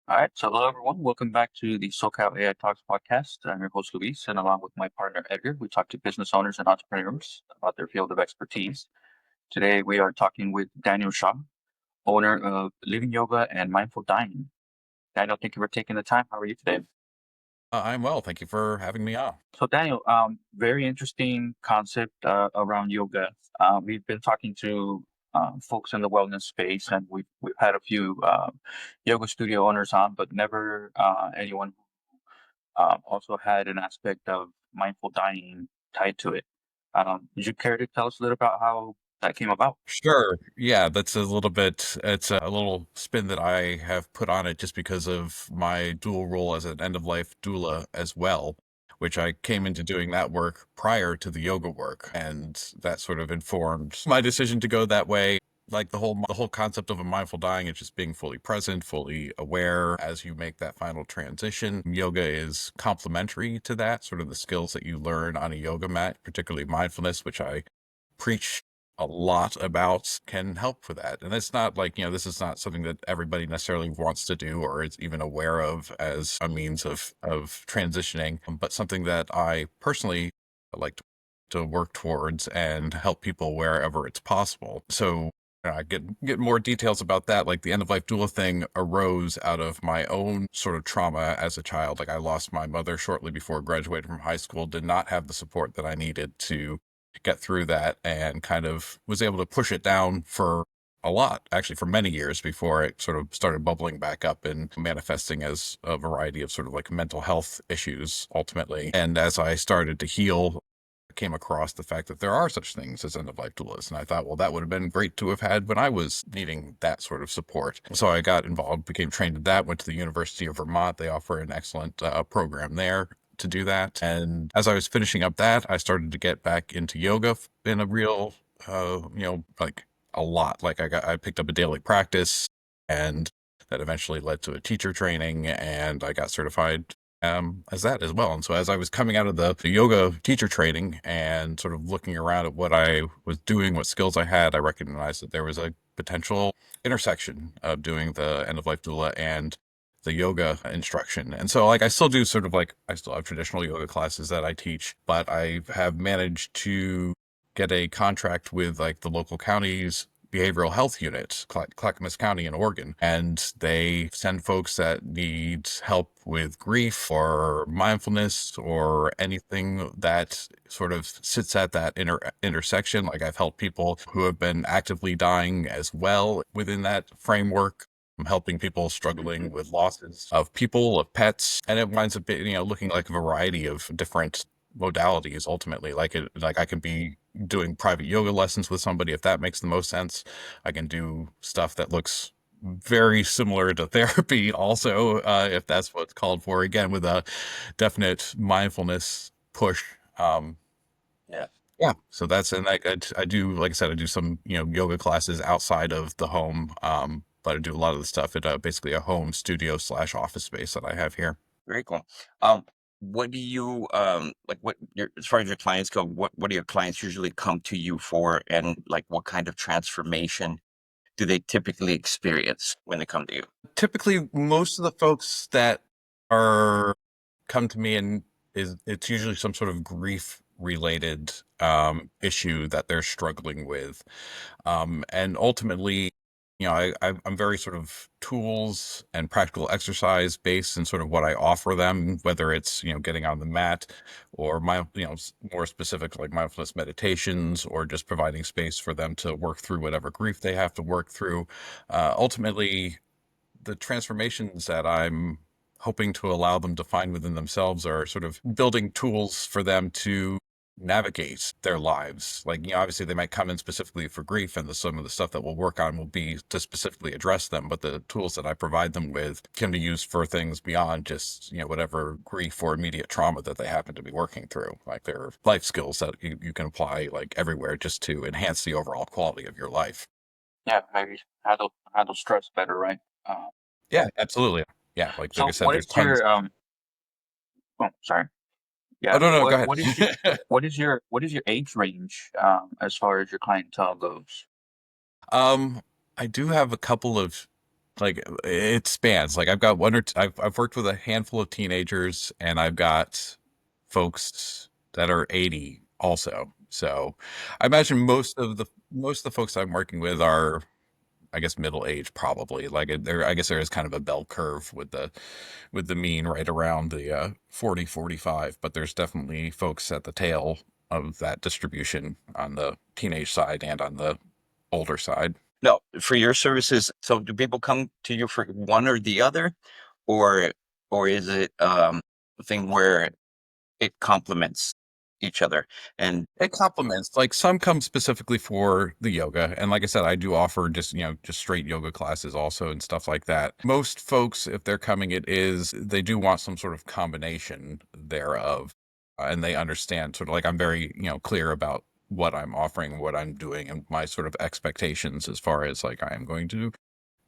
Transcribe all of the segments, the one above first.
All right, so hello everyone. Welcome back to the SoCal AI Talks podcast. I'm your host Luis, and along with my partner Edgar, we talk to business owners and entrepreneurs about their field of expertise. Today, we are talking with Daniel Shaw, owner of Living Yoga and Mindful Dining. Daniel, thank you for taking the time. How are you today? I'm well. Thank you for having me on. So, Daniel, very interesting concept around yoga. We've been talking to folks in the wellness space, and we've had a few yoga studio owners on, but never anyone also had an aspect of mindful dining tied to it. Would you care to tell us a little about how that came about? Sure. Yeah, that's it's a little spin that I have put on it just because of my dual role as an end of life doula as well, which I came into doing that work prior to the yoga work. And that sort of informed my decision to go that way. Like the whole concept of a mindful dying is just being fully present, fully aware as you make that final transition. Yoga is complementary to that, sort of the skills that you learn on a yoga mat, particularly mindfulness, which I preach a lot about, can help with that. And it's not like, this is not something that everybody necessarily wants to do or is even aware of as a means of transitioning, but something that I personally like to work towards and help people wherever it's possible. So I get more details about that. Like the end of life doula thing arose out of my own sort of trauma as a child. Like I lost my mother shortly before graduating from high school, did not have the support that I needed to get through that, and kind of was able to push it down for a lot, actually for many years before it sort of started bubbling back up and manifesting as a variety of sort of like mental health issues ultimately. And as I started to heal, I came across the fact that there are such things as end of life doulas. And I thought, well, that would have been great to have had when I was needing that sort of support. So I got involved, became trained in that, went to the University of Vermont. They offer an excellent program there to do that. And as I was finishing up that, I started to get back into yoga in a real, like a lot. Like I picked up a daily practice, and that eventually led to a teacher training, and I got certified as that as well. And so as I was coming out of the yoga teacher training and sort of looking around at what I was doing, what skills I had, I recognized that there was a potential intersection of doing the end of life doula and the yoga instruction. And so like I still do sort of like I still have traditional yoga classes that I teach, but I have managed to get a contract with like the local county's behavioral health unit, Clackamas County in Oregon, and they send folks that need help with grief or mindfulness or anything that sort of sits at that intersection. Like I've helped people who have been actively dying as well within that framework. I'm helping people struggling with losses of people, of pets, and it winds up, looking like a variety of different modalities ultimately. Like I can be doing private yoga lessons with somebody if that makes the most sense. I can do stuff that looks very similar to therapy also, if that's what's called for, again with a definite mindfulness push. um Yeah. yeah, so that's, and I do, like I said, I do some yoga classes outside of the home, but I do a lot of the stuff at basically a home studio slash office space that I have here. Very cool. What do you like? What your as far as your clients go? What do your clients usually come to you for, and like what kind of transformation do they typically experience when they come to you? Typically most of the folks that are come to me, and it's usually some sort of grief related issue that they're struggling with. And ultimately, I'm very sort of tools and practical exercise based in sort of what I offer them, whether it's, getting on the mat or more specific like mindfulness meditations or just providing space for them to work through whatever grief they have to work through. Ultimately, the transformations that I'm hoping to allow them to find within themselves are sort of building tools for them to navigate their lives. Like, obviously they might come in specifically for grief, and some of the stuff that we'll work on will be to specifically address them. But the tools that I provide them with can be used for things beyond just, whatever grief or immediate trauma that they happen to be working through. Like there are life skills that you can apply like everywhere just to enhance the overall quality of your life. Yeah, maybe handle stress better, right? Uh, Yeah, absolutely. Yeah, like I so, said, what there's is tons. your Oh, sorry. Oh, Yeah, no, no, go what is your ahead. what is your age range as far as your clientele goes? Um, I do have a couple of like it spans. Like I've got I've worked with a handful of teenagers, and I've got folks that are 80 also. So I imagine most of the folks I'm working with are, I guess, middle age probably. Like there, I guess there is kind of a bell curve with the mean right around the 40, 45, but there's definitely folks at the tail of that distribution on the teenage side and on the older side. No, for your services, so do people come to you for one or the other, or or is it a thing where it complements each other? And It complements. Like some come specifically for the yoga, and like I said, I do offer just just straight yoga classes also and stuff like that. Most folks, if they're coming, it is they do want some sort of combination thereof, and they understand sort of like I'm very clear about what I'm offering, what I'm doing, and my sort of expectations as far as like I am going to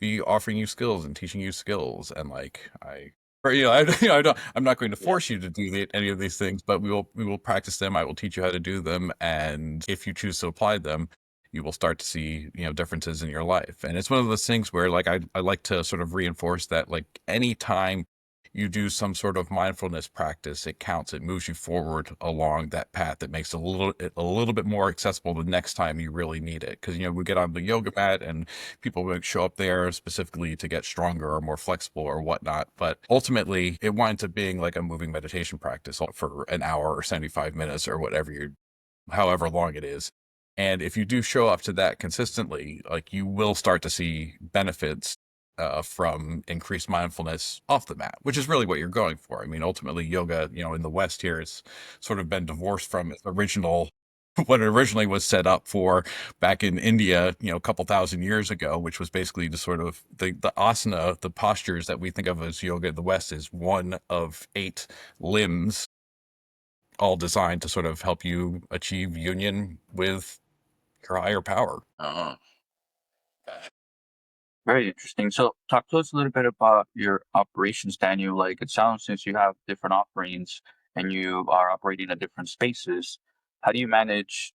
be offering you skills and teaching you skills, and like I or I'm not going to yeah, force you to do any of these things, but we will practice them. I will teach you how to do them, and if you choose to apply them, you will start to see differences in your life. And it's one of those things where like I like to sort of reinforce that like anytime you do some sort of mindfulness practice, it counts. It moves you forward along that path. It makes it a little bit more accessible the next time you really need it. Because we get on the yoga mat and people would show up there specifically to get stronger or more flexible or whatnot. But ultimately, it winds up being like a moving meditation practice for an hour or 75 minutes or whatever however long it is. And if you do show up to that consistently, like you will start to see benefits from increased mindfulness off the mat, which is really what you're going for. I mean, ultimately, yoga, in the West here, it's sort of been divorced from its original, what it originally was set up for back in India, a couple thousand years ago, which was basically the sort of the asana, the postures that we think of as yoga in the West is one of 8 limbs, all designed to sort of help you achieve union with your higher power. uh, Very interesting. So, talk to us a little bit about your operations, Daniel. Like, it sounds since you have different offerings and you are operating at different spaces, how do you manage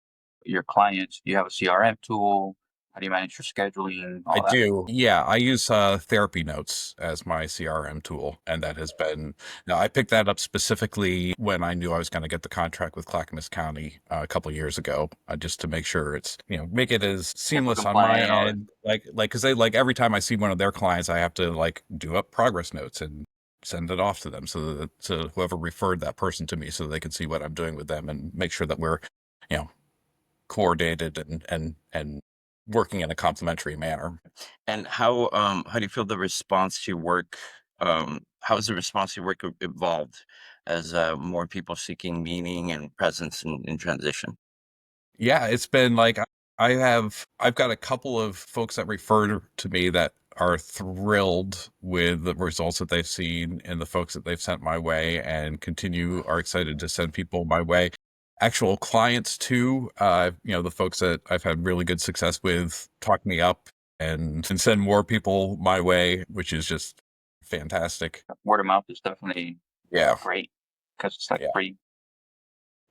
your clients? Do you have a CRM tool? How do you manage your scheduling, I all that? do. Yeah, I use Therapy Notes as my CRM tool, and that has been. Now, I picked that up specifically when I knew I was going to get the contract with Clackamas County a couple of years ago, just to make sure it's make it as HIPAA seamless on my compliant. end. Like because they like every time I see one of their clients, I have to like do up progress notes and send it off to them so that to whoever referred that person to me, so they can see what I'm doing with them and make sure that we're you know coordinated and working in a complementary manner. and how do you feel the response to your work? How has the response to your work evolved as more people seeking meaning and presence in transition? Yeah, it's been like I've got a couple of folks that refer to me that are thrilled with the results that they've seen and the folks that they've sent my way, and continue are excited to send people my way. Actual clients too, the folks that I've had really good success with talk me up and send more people my way, which is just fantastic. Word of mouth is definitely Yeah. great because it's like Yeah. free.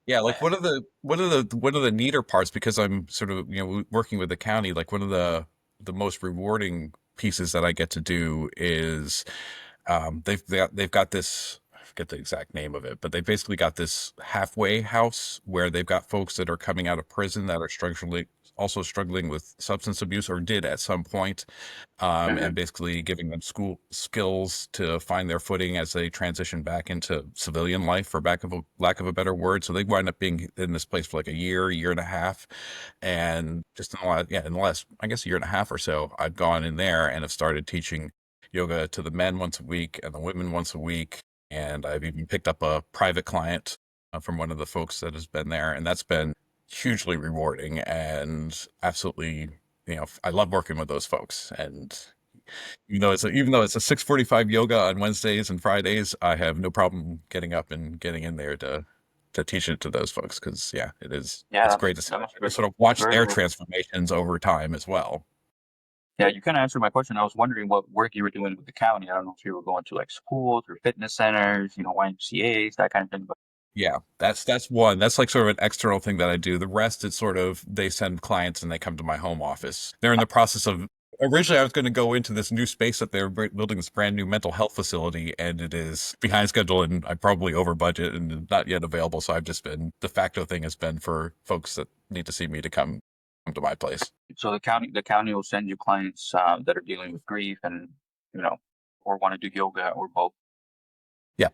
Yeah, like Yeah. one of the neater parts, because I'm sort of working with the county. Like one of the most rewarding pieces that I get to do is they've got this, I forget the exact name of it, but they basically got this halfway house where they've got folks that are coming out of prison that are struggling with substance abuse or did at some point, Hmm. and basically giving them school skills to find their footing as they transition back into civilian life, for lack of a better word. So they wind up being in this place for like a year and a half, and just in the last, I guess, year and a half or so, I've gone in there and have started teaching yoga to the men once a week and the women once a week, and I've even picked up a private client from one of the folks that has been there, and that's been hugely rewarding and absolutely I love working with those folks. And even though it's a 6:45 yoga on Wednesdays and Fridays, I have no problem getting up and getting in there to teach it to those folks, because yeah, Yeah, it's great to that must be sort of watch very their rewarding. transformations over time as well. Yeah, you kind of answered my question. I was wondering what work you were doing with the county. I don't know if you were going to like schools or fitness centers, YMCA's, that kind of thing. But Yeah, that's one. That's like sort of an external thing that I do. The rest is sort of they send clients and they come to my home office. They're in the process of originally I was going to go into this new space that they're building, this brand new mental health facility, and it is behind schedule and I probably over budget and not yet available. So I've just been, de facto thing has been for folks that need to see me to come to my place. So the county will send you clients that are dealing with grief and you know, or want to do yoga or both. Yeah,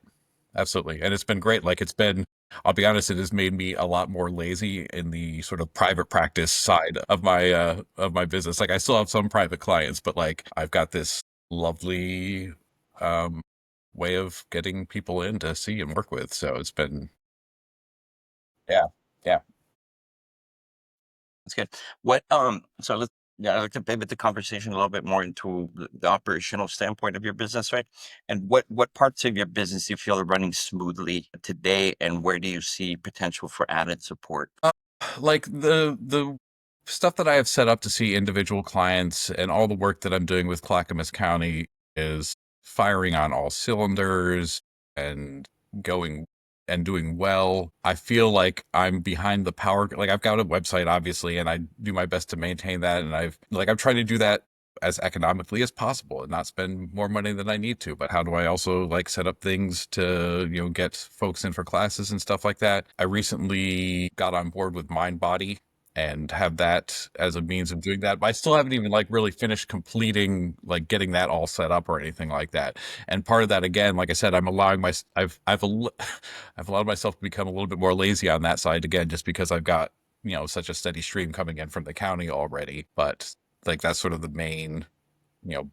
absolutely. And it's been great. Like it's been, I'll be honest, it has made me a lot more lazy in the sort of private practice side of my business. Like I still have some private clients, but like I've got this lovely um way of getting people in to see and work with. So it's been, yeah, yeah. That's good. So let's, yeah, I'd like to pivot the conversation a little bit more into the operational standpoint of your business, right? And what parts of your business do you feel are running smoothly today, and where do you see potential for added support? Like the stuff that I have set up to see individual clients and all the work that I'm doing with Clackamas County is firing on all cylinders and going and doing well. I feel like I'm behind the power. Like I've got a website, obviously, and I do my best to maintain that. And I'm trying to do that as economically as possible and not spend more money than I need to. But how do I also like set up things to, get folks in for classes and stuff like that? I recently got on board with Mind and have that as a means of doing that. But I still haven't even like really finished completing like getting that all set up or anything like that. And part of that, again, like I said, I've allowed myself to become a little bit more lazy on that side again, just because I've got, such a steady stream coming in from the county already. But like that's sort of the main,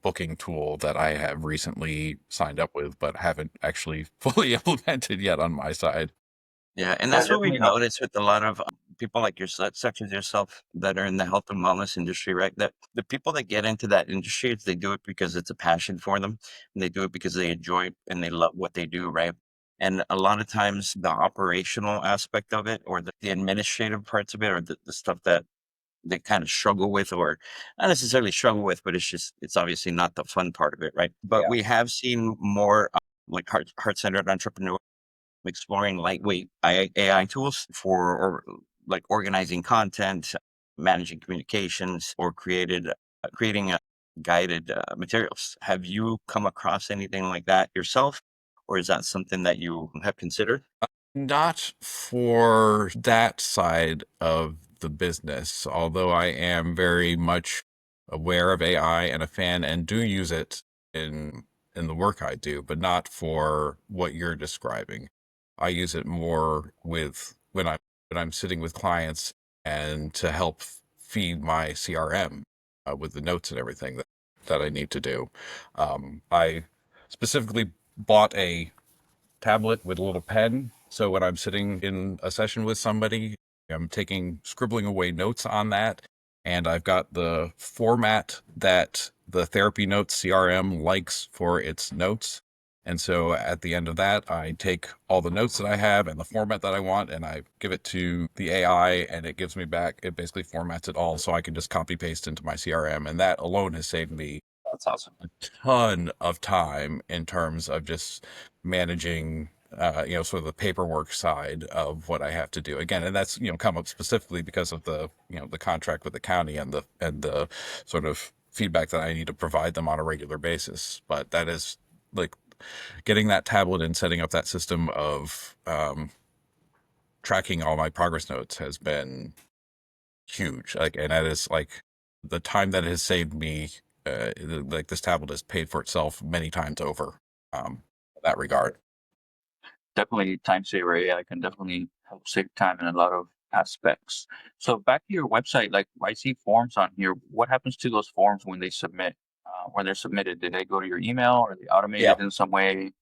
booking tool that I have recently signed up with, but haven't actually fully implemented yet on my side. Yeah, and Yeah, that's what we've definitely help. noticed with a lot of people like yourself, such as yourself, that are in the health and wellness industry, right? That the people that get into that industry, they do it because it's a passion for them, and they do it because they enjoy it and they love what they do, right? And a lot of times, the operational aspect of it, or the administrative parts of it, or the stuff that they kind of struggle with, or not necessarily struggle with, but it's obviously not the fun part of it, right? But Yeah. we have seen more like heart centered entrepreneurs exploring lightweight AI tools for or like organizing content, managing communications, or creating guided materials. Have you come across anything like that yourself, or is that something that you have considered? Not for that side of the business, although I am very much aware of AI and a fan and do use it in the work I do, but not for what you're describing. I use it more with when I'm sitting with clients and to help feed my CRM with the notes and everything that I need to do. I specifically bought a tablet with a little pen. So when I'm sitting in a session with somebody, I'm scribbling away notes on that. And I've got the format that the therapy notes CRM likes for its notes. And so at the end of that, I take all the notes that I have and the format that I want, and I give it to the AI, and it gives me back, it basically formats it all so I can just copy paste into my CRM. And that alone has saved me That's awesome. a ton of time in terms of just managing sort of the paperwork side of what I have to do again. And that's, come up specifically because of the, the contract with the county and the sort of feedback that I need to provide them on a regular basis. But that is like getting that tablet and setting up that system of tracking all my progress notes has been huge. Like, and that is like the time that has saved me. Like this tablet has paid for itself many times over. In that regard. Definitely time saver. AI can definitely help save time in a lot of aspects. So back to your website, like I see forms on here. What happens to those forms when they submit? When they're submitted, did they go to your email or are they Yeah, automated in some way?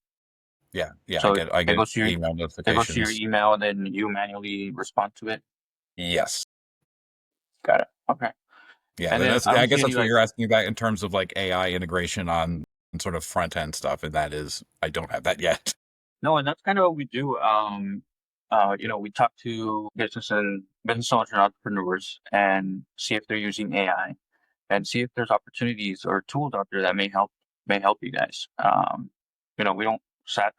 yeah. So I it get goes to your email it goes to your notifications. email and then you manually respond to it. Yes. Got it. Okay. Yeah, And then that's I I don't guess see any that's what like you're asking about in terms of like AI integration on sort of front end stuff, and that is I don't have that yet. no, and that's kind of what we do. We talk to business owners and entrepreneurs and see if they're using AI and see if there's opportunities or tools out there that may help you guys. We don't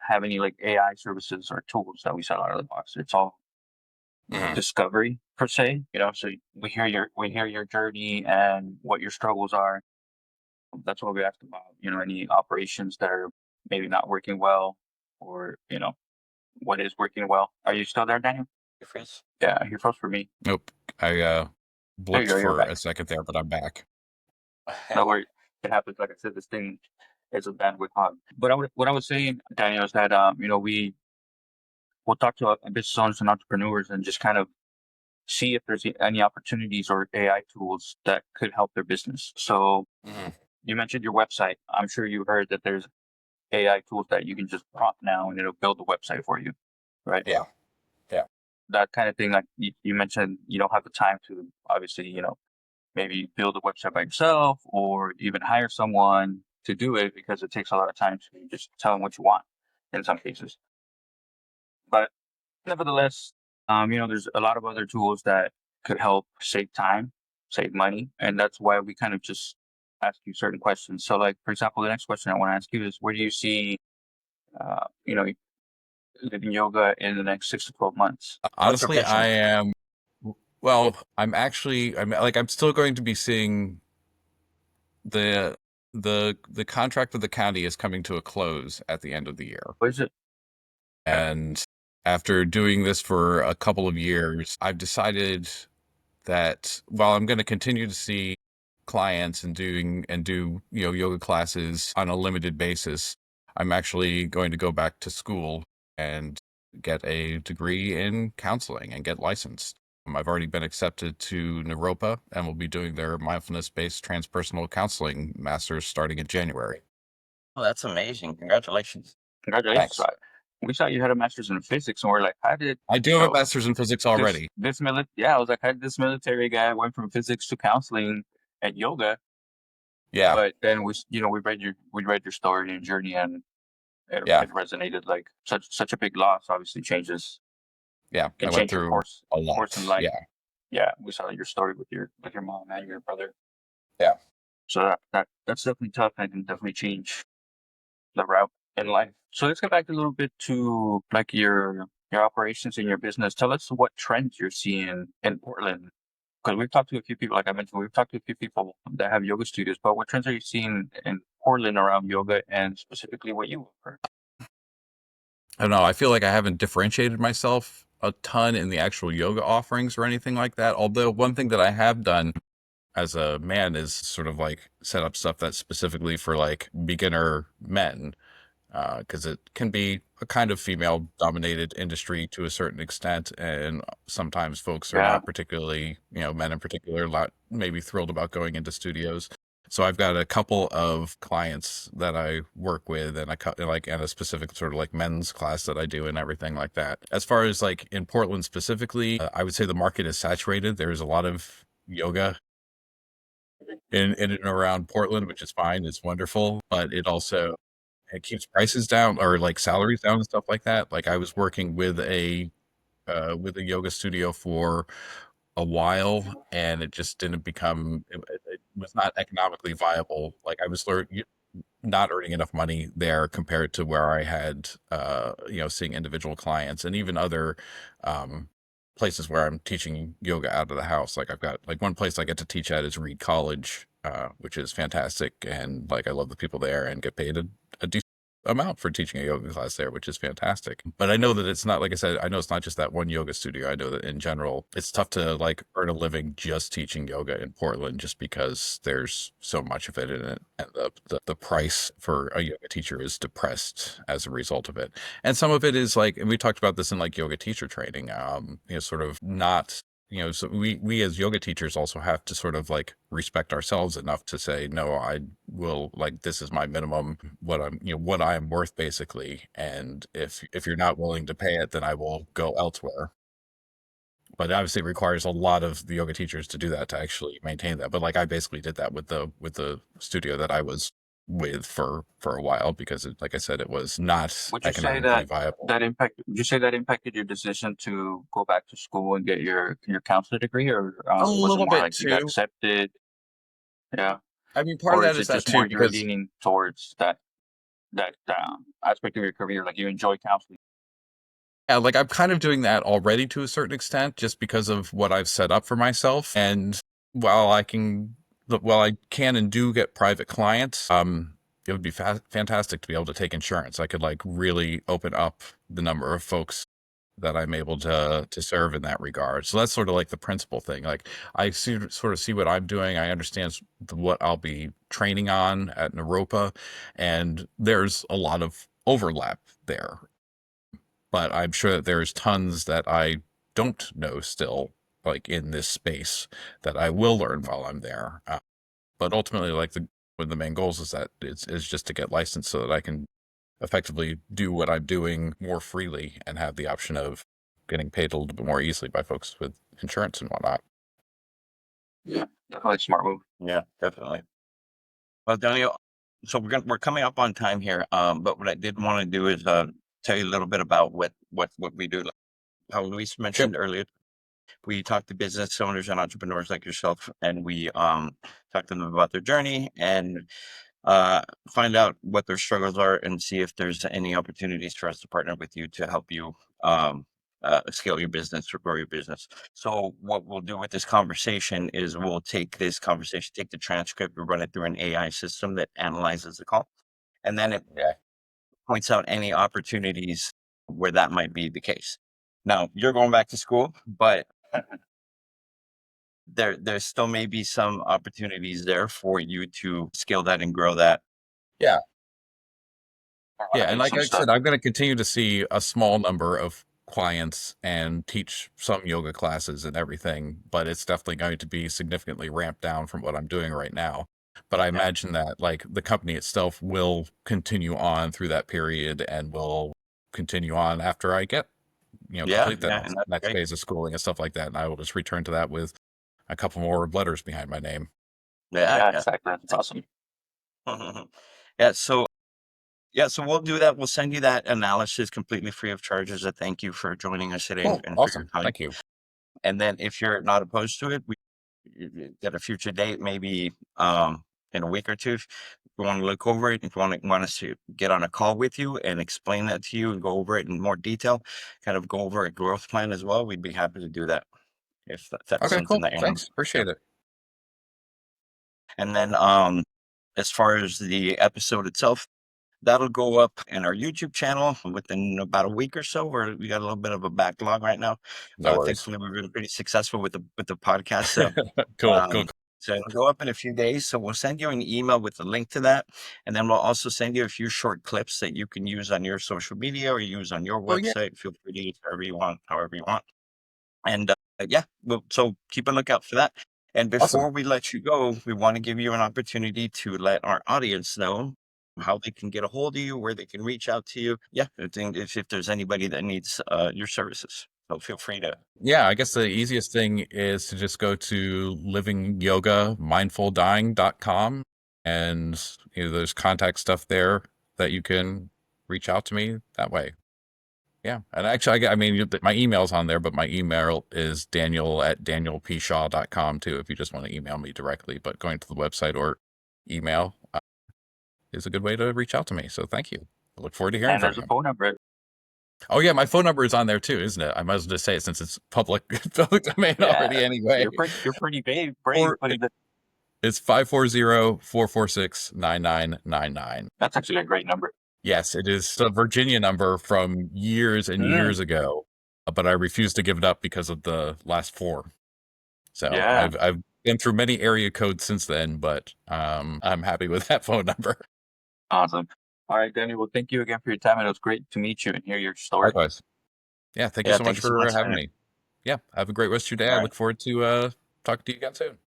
have any like AI services or tools that we sell out of the box. It's all Mhm. discovery per se. So we hear your journey and what your struggles are, That's what we asked about, any operations that are maybe not working well, or, what is working well. Are you still there, Daniel? You freeze? Yeah, you're froze for me. Nope. I There you blipped go, you're for a back. second there, but I'm back. No worries. It happens. Like I said, this thing is a bandwidth hog. But what I was saying, Daniel, is that, we'll talk to business owners and entrepreneurs and just kind of see if there's any opportunities or AI tools that could help their business. So Mhm. you mentioned your website. I'm sure you heard that there's AI tools that you can just prompt now and it'll build the website for you, right? Yeah. Yeah. That kind of thing. Like you mentioned, you don't have the time to obviously, maybe build a website by yourself or even hire someone to do it because it takes a lot of time to just tell them what you want in some cases. But nevertheless, there's a lot of other tools that could help save time, save money, and that's why we kind of just ask you certain questions. So, like for example, the next question I want to ask you is, where do you see, uh, you know, living yoga in the next 6 to 12 months? What's your Honestly, I vision? am. Well, I'm still going to be seeing the the contract with the county is coming to a close at the end of the year. What is it? And after doing this for a couple of years, I've decided that while I'm going to continue to see clients and do yoga classes on a limited basis, I'm actually going to go back to school and get a degree in counseling and get licensed. I've already been accepted to Naropa and will be doing their mindfulness-based transpersonal counseling masters starting in January. Oh, that's amazing. Congratulations. Congratulations! Thanks. Right. We saw you had a master's in physics, and we're like, how did I do have a master's in physics already. Yeah, I was like, how did this military guy went from physics to counseling and yoga? Yeah, But then we read your story and journey, and yeah, it resonated. Like such a big loss obviously yeah. I can went change your through a course in lot. life. Yeah, Yeah, we saw your story with your mom and your brother. yeah. So that's definitely tough and can definitely change the route in life. So let's get back a little bit to like your operations and your business. Tell us what trends you're seeing in Portland. Because we've talked to a few people, like I mentioned, we've talked to a few people that have yoga studios, but what trends are you seeing in Portland around yoga and specifically what you offer? I don't know. I feel like I haven't differentiated myself a ton in the actual yoga offerings or anything like that. Although one thing that I have done as a man is sort of like set up stuff that's specifically for like beginner men, because it can be a kind of female dominated industry to a certain extent. And sometimes folks are Yeah, not particularly, men in particular, not maybe thrilled about going into studios. So I've got a couple of clients that I work with and and a specific sort of like men's class that I do and everything like that. As far as like in Portland specifically, I would say the market is saturated. There's a lot of yoga in and around Portland, which is fine. It's wonderful, but it keeps prices down or like salaries down and stuff like that. Like I was working with a yoga studio for a while, and it just didn't become. It was not economically viable. Like I was not earning enough money there compared to where I had, seeing individual clients and even other places where I'm teaching yoga out of the house. Like I've got like one place I get to teach at is Reed College, which is fantastic, and like I love the people there and get paid a decent amount for teaching a yoga class there, which is fantastic. But I know that it's not, like I said, I know it's not just that one yoga studio. I know that in general, it's tough to like earn a living just teaching yoga in Portland, just because there's so much of it in it, and the price for a yoga teacher is depressed as a result of it. And some of it is like, and we talked about this in like yoga teacher training, sort of not, so we as yoga teachers also have to sort of like respect ourselves enough to say, no, I will, like, this is my minimum, what I am worth basically. And if you're not willing to pay it, then I will go elsewhere. But obviously it requires a lot of the yoga teachers to do that, to actually maintain that. But like I basically did that with the studio that I was with for a while, because like I said, it was not would you say economically viable. would you say that impacted your decision to go back to school and get your counselor degree, or A was it little more bit like you got too. accepted? Yeah, I mean, part of or that is is it that just too, more you're because leaning towards that aspect of your career, like you enjoy counseling? yeah, like I'm kind of doing that already to a certain extent, just because of what I've set up for myself. And while I can While I can and do get private clients, it would be fantastic to be able to take insurance. I could like really open up the number of folks that I'm able to serve in that regard. So that's sort of like the principal thing. Like I sort of see what I'm doing. I understand what I'll be training on at Naropa, and there's a lot of overlap there. But I'm sure that there's tons that I don't know still, like in this space, that I will learn while I'm there. But ultimately, like one of the main goals is that is just to get licensed so that I can effectively do what I'm doing more freely and have the option of getting paid a little bit more easily by folks with insurance and whatnot. Yeah, definitely a smart move. Yeah, definitely. Well, Daniel, so we're coming up on time here. But what I did want to do is tell you a little bit about what we do. Like how Luis Sure. mentioned earlier, we talk to business owners and entrepreneurs like yourself, and we talk to them about their journey and find out what their struggles are and see if there's any opportunities for us to partner with you to help you um, scale your business or grow your business. So what we'll do with this conversation is we'll take this conversation, take the transcript, we run it through an AI system that analyzes the call, and then it points out any opportunities where that might be the case. Now you're going back to school, but there still may be some opportunities there for you to scale that and grow that. Yeah. Yeah, and Automate like some I stuff. said, I'm going to continue to see a small number of clients and teach some yoga classes and everything, but it's definitely going to be significantly ramped down from what I'm doing right now. But I Yeah, imagine that like the company itself will continue on through that period and will continue on after I get, yeah, complete that yeah, and that's next great. phase of schooling and stuff like that. And I will just return to that with a couple more letters behind my name. Yeah, Yeah, yeah. exactly. That's awesome. Yeah, so yeah, so we'll do that. We'll send you that analysis completely free of charge as a thank you for joining us today Oh, and for your awesome. time. Thank you. And then if you're not opposed to it, we get a future date, maybe in a week or two. If you want to look over it, if you want us to get on a call with you and explain that to you and go over it in more detail, kind of go over a growth plan as well, we'd be happy to do that if that's Okay, something cool. that you're Thanks. yeah. Appreciate it. And then as far as the episode itself, that'll go up in our YouTube channel within about a week or so. We got a little bit of a backlog right now. No worries. Thankfully, we've been pretty successful with the podcast. So, Cool, cool. um, so it'll go up in a few days. So we'll send you an email with the link to that, and then we'll also send you a few short clips that you can use on your social media or use on your Oh, yeah. website. Feel free to use however you want. And yeah, so keep a lookout for that. And Awesome. before we let you go, we want to give you an opportunity to let our audience know how they can get a hold of you, where they can reach out to you. Yeah, if there's anybody that needs your services, so feel free to. Yeah, I guess the easiest thing is to just go to livingyogamindfuldying.com and there's contact stuff there that you can reach out to me that way. Yeah. And actually, I mean, my email's on there, but my email is daniel@danielpshaw.com too, if you just want to email me directly. But going to the website or email is a good way to reach out to me. So thank you. I look forward to hearing And from there's a you. phone number. Oh yeah, my phone number is on there too, isn't it? I might as well just say it since it's public domain already Yeah, anyway. you're pretty brave Or putting the. it's 540-446-9999. That's actually a great number. Yes, it is a Virginia number from years and Mm, years ago, but I refuse to give it up because of the last four. So yeah, I've been through many area codes since then, but I'm happy with that phone number. awesome. All right, Danny. Well, thank you again for your time, and it was great to meet you and hear your story. Likewise. Yeah, thank you Yeah, so thank much you so for much, having man. me. Yeah, have a great rest of your day. All I right. look forward to talking to you again soon.